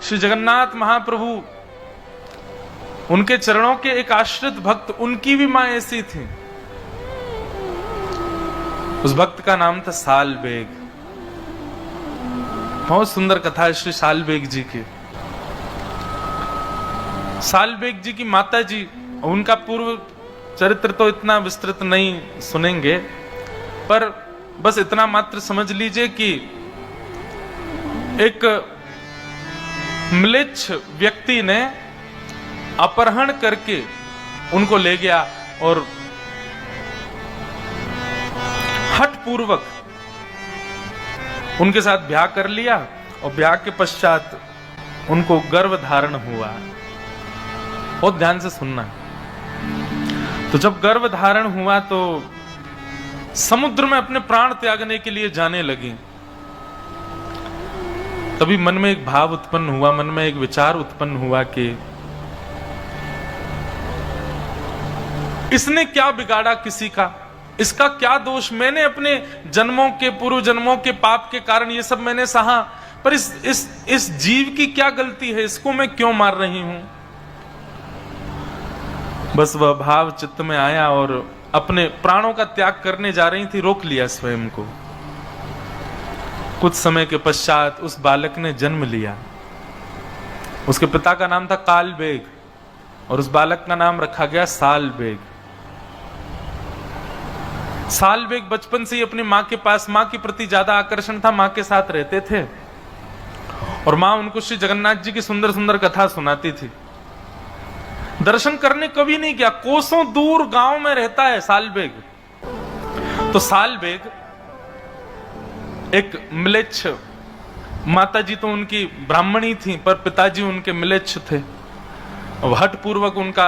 श्री जगन्नाथ महाप्रभु, उनके चरणों के एक आश्रित भक्त, उनकी भी मां ऐसी थी। उस भक्त का नाम था सालबेग। बहुत सुंदर कथा है श्री सालबेग जी की। सालबेग जी की माता जी, उनका पूर्व चरित्र तो इतना विस्तृत नहीं सुनेंगे, पर बस इतना मात्र समझ लीजिए कि एक म्लेच्छ व्यक्ति ने अपहरण करके उनको ले गया और हठपूर्वक उनके साथ ब्याह कर लिया, और ब्याह के पश्चात उनको गर्भ धारण हुआ। बहुत ध्यान से सुनना। तो जब गर्भ धारण हुआ तो समुद्र में अपने प्राण त्यागने के लिए जाने लगी। तभी मन में एक भाव उत्पन्न हुआ, मन में एक विचार उत्पन्न हुआ कि इसने क्या बिगाड़ा किसी का, इसका क्या दोष, मैंने अपने जन्मों के, पूर्व जन्मों के पाप के कारण ये सब मैंने सहा, पर इस जीव की क्या गलती है, इसको मैं क्यों मार रही हूं। बस वह भाव चित्त में आया और अपने प्राणों का त्याग करने जा रही थी, रोक लिया स्वयं को। कुछ समय के पश्चात उस बालक ने जन्म लिया। उसके पिता का नाम था कालबेग और उस बालक का नाम रखा गया सालबेग। सालबेग बचपन से ही अपनी मां के पास, मां के प्रति ज्यादा आकर्षण था, मां के साथ रहते थे और मां उनको श्री जगन्नाथ जी की सुंदर सुंदर कथा सुनाती थी। दर्शन करने कभी नहीं गया, कोसों दूर गांव में रहता है सालबेग। तो सालबेग एक म्लेच्छ, माताजी तो उनकी ब्राह्मणी थी पर पिताजी उनके म्लेच्छ थे, हठपूर्वक उनका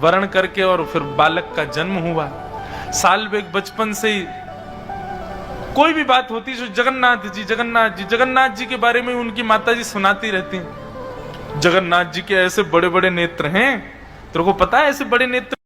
वर्ण करके और फिर बालक का जन्म हुआ। सालबेग बचपन से ही कोई भी बात होती जो जगन्नाथ जी जगन्नाथ जी जगन्नाथ जी के बारे में उनकी माताजी सुनाती रहती। जगन्नाथ जी के ऐसे बड़े बड़े नेत्र हैं, तेरे को पता है ऐसे बड़े नेत्र